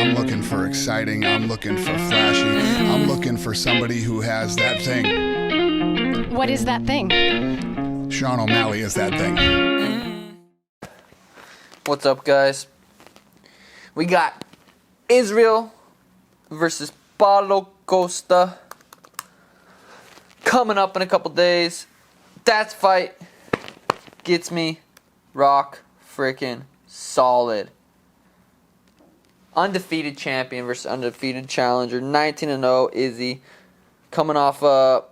I'm looking for exciting. I'm looking for flashy. I'm looking for somebody who has that thing. What is that thing? Sean O'Malley is that thing. What's up, guys? We got Israel versus Costa coming up in a couple days. That fight gets me rock freaking solid. Undefeated champion versus undefeated challenger. 19-0 Izzy coming off a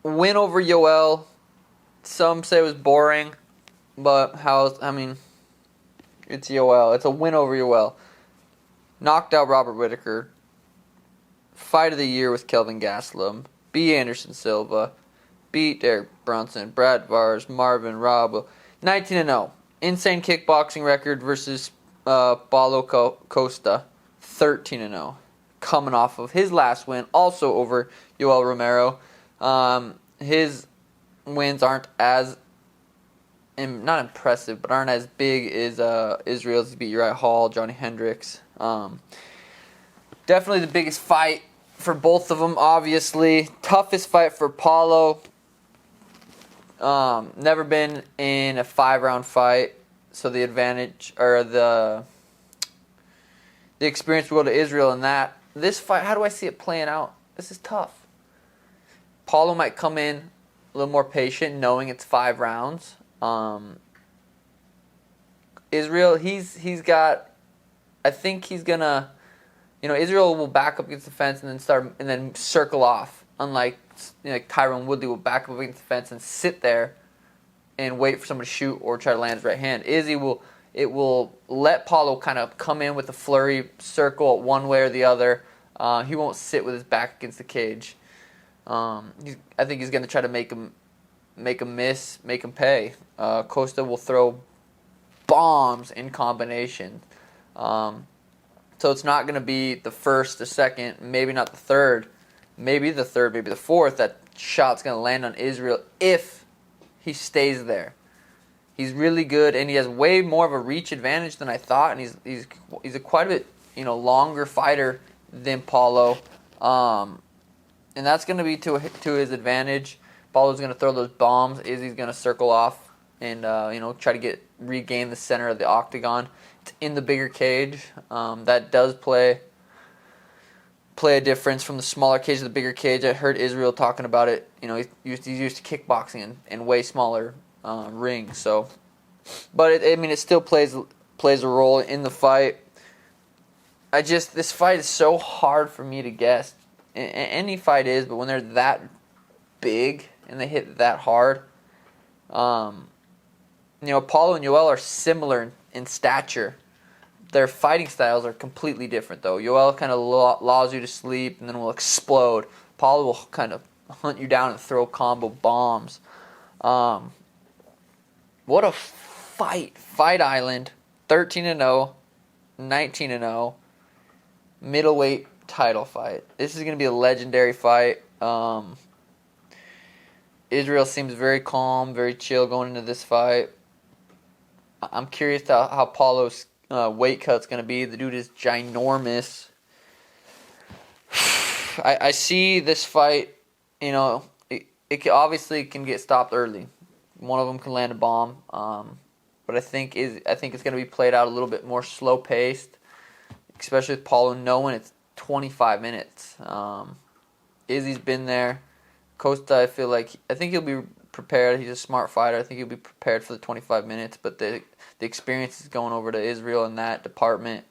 win over Yoel. Some say it was boring, but it's Yoel. It's a win over Yoel. Knocked out Robert Whittaker. Fight of the year with Kelvin Gastelum. Beat Anderson Silva. Beat Derek Brunson. Brad Vars. Marvin Robb. 19-0. Insane kickboxing record versus Costa. 13-0. Coming off of his last win, also over Yoel Romero. His wins aren't as not impressive, but aren't as big as Israel's. He beat Uriah Hall, Johnny Hendricks. Definitely the biggest fight for both of them, obviously. Toughest fight for Paulo. Never been in a 5-round fight, so the advantage or the experience will go to Israel in that. This fight, how do I see it playing out? This is tough. Paulo might come in a little more patient, knowing it's 5 rounds. Israel, he's got. I think he's gonna. Israel will back up against the fence and then circle off. Unlike like Tyron Woodley will back up against the fence and sit there and wait for someone to shoot or try to land his right hand. Izzy will let Paulo kind of come in with a flurry, circle one way or the other. He won't sit with his back against the cage. I think he's going to try to make him miss, make him pay. Costa will throw bombs in combination. So it's not going to be the first, the second, maybe not the third, maybe the third, maybe the fourth. That shot's going to land on Israel if he stays there. He's really good, and he has way more of a reach advantage than I thought, and he's a quite a bit longer fighter than Paulo, and that's going to be to his advantage. Paulo's going to throw those bombs. Izzy's going to circle off and try to regain the center of the octagon. It's in the bigger cage. That does play a difference from the smaller cage to the bigger cage. I heard Israel talking about it. He's used to kickboxing in way smaller rings. So, but it still plays a role in the fight. This fight is so hard for me to guess. Any fight is, but when they're that big and they hit that hard, Paulo and Yoel are similar in stature. Their fighting styles are completely different, though. Yoel kind of allows you to sleep and then will explode. Paulo will kind of hunt you down and throw combo bombs. What a fight. Fight Island. 13-0. 19-0. Middleweight title fight. This is going to be a legendary fight. Israel seems very calm, very chill going into this fight. I'm curious how Paulo's weight cut's going to be. The dude is ginormous. I see this fight, it obviously can get stopped early. One of them can land a bomb, but I think it's going to be played out a little bit more slow paced, especially with Paulo knowing it's 25 minutes. Izzy's been there. Costa, I think he'll be prepared. He's a smart fighter. I think he'll be prepared for the 25 minutes, but the experience is going over to Israel in that department.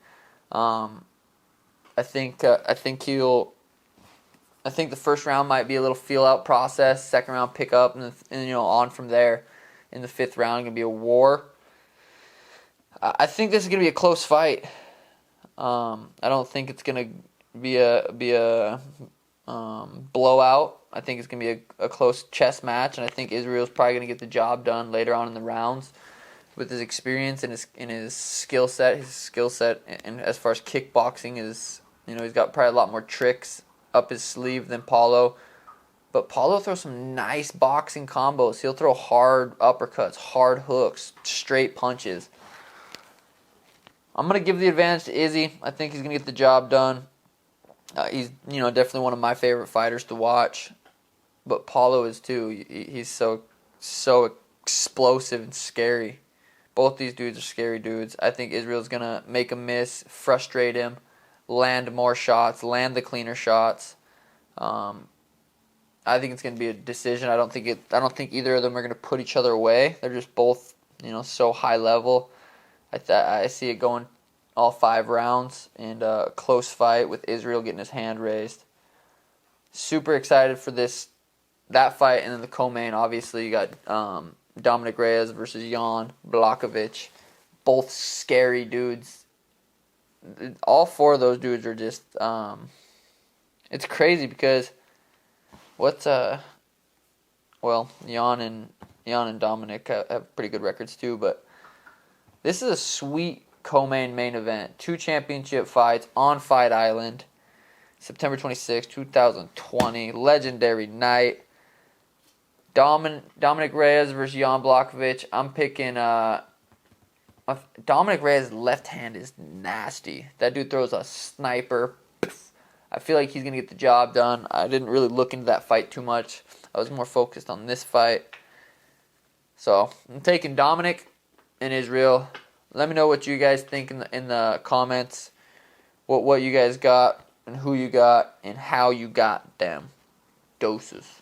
I think the first round might be a little feel out process. Second round pick up, and on from there. In the 5th round, gonna be a war. I think this is gonna be a close fight. I don't think it's gonna be a blowout. I think it's gonna be a close chess match, and I think Israel's probably gonna get the job done later on in the rounds with his experience and his skill set. His skill set, and as far as kickboxing is, he's got probably a lot more tricks up his sleeve than Paulo. But Paulo throws some nice boxing combos. He'll throw hard uppercuts, hard hooks, straight punches. I'm going to give the advantage to Izzy. I think he's going to get the job done. He's definitely one of my favorite fighters to watch. But Paulo is too. He's so explosive and scary. Both these dudes are scary dudes. I think Israel's going to make him miss, frustrate him, land more shots, land the cleaner shots. I think it's going to be a decision. I don't think either of them are going to put each other away. They're just both, so high level. I see it going all 5 rounds and a close fight with Israel getting his hand raised. Super excited for that fight, and then the co-main. Obviously, you got Dominic Reyes versus Jan Blachowicz. Both scary dudes. All 4 of those dudes are just. It's crazy because. Jan and Dominic have pretty good records too, but this is a sweet co-main main event. 2 championship fights on Fight Island, September 26, 2020. Legendary night. Dominic Reyes versus Jan Blachowicz. I'm picking Dominic Reyes' left hand is nasty. That dude throws a sniper. I feel like he's going to get the job done. I didn't really look into that fight too much. I was more focused on this fight. So, I'm taking Dominic and Israel. Let me know what you guys think in the comments. What you guys got and who you got and how you got them. Doses.